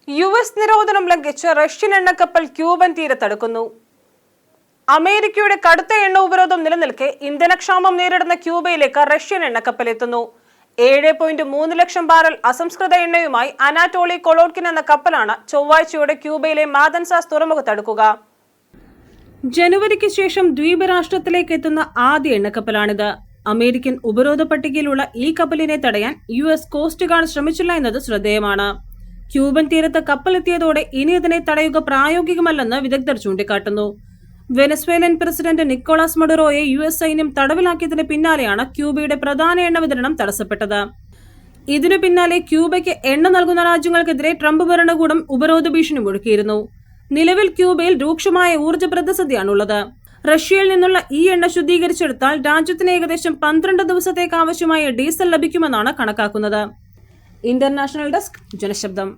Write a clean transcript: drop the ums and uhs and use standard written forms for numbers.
US നിരോധനം ലംഘിച്ച് Russian എണ്ണക്കപ്പൽ Cuban തീരത്തടുക്കുന്നു. അമേരിക്കയുടെ കടുത്ത എണ്ണ ഉപരോധം നിലനിൽക്കെ ഇന്ധനക്ഷാമം നേരിടുന്ന ക്യൂബയിലേക്ക് റഷ്യൻ എണ്ണക്കപ്പൽ എത്തുന്നു. 7.3 ലക്ഷം ബാരൽ അസംസ്കൃത എണ്ണയുമായി അനാറ്റോളി കൊളോഡ്കിൻ എന്ന കപ്പലാണ് ചൊവ്വാഴ്ചയോടെ ക്യൂബയിലെ മാദൻസാസ് തുറമുഖത്തടുക്കുക. ജനുവരിക്ക് ശേഷം ദ്വീപ് രാഷ്ട്രത്തിലേക്ക് എത്തുന്ന ആദ്യ എണ്ണക്കപ്പലാണിത്. അമേരിക്കൻ ഉപരോധ പട്ടികയിലുള്ള ഈ കപ്പലിനെ തടയാൻ യുഎസ് കോസ്റ്റ് ഗാർഡ് ശ്രമിച്ചില്ല എന്നത് ശ്രദ്ധേയമാണ്. ക്യൂബൻ തീരത്ത് കപ്പലെത്തിയതോടെ ഇനി ഇതിനെ തടയുക പ്രായോഗികമല്ലെന്ന് വിദഗ്ധർ ചൂണ്ടിക്കാട്ടുന്നു. വെനസ്വേലൻ പ്രസിഡന്റ് നിക്കോളാസ് മഡുറോയെ യുഎസ് സൈന്യം തടവിലാക്കിയതിന് പിന്നാലെയാണ് ക്യൂബയുടെ പ്രധാന എണ്ണ വിതരണം തടസ്സപ്പെട്ടത്. ഇതിനു പിന്നാലെ ക്യൂബയ്ക്ക് എണ്ണ നൽകുന്ന രാജ്യങ്ങൾക്കെതിരെ ട്രംപ് ഭരണകൂടം ഉപരോധ ഭീഷണി മുഴക്കിയിരുന്നു. നിലവിൽ ക്യൂബയിൽ രൂക്ഷമായ ഊർജ്ജ പ്രതിസന്ധിയാണുള്ളത്. റഷ്യയിൽ നിന്നുള്ള ഈ എണ്ണ ശുദ്ധീകരിച്ചെടുത്താൽ രാജ്യത്തിന് ഏകദേശം 12 ദിവസത്തേക്ക് ആവശ്യമായ ഡീസൽ ലഭിക്കുമെന്നാണ് കണക്കാക്കുന്നത്. International desk, ജനശബ്ദം.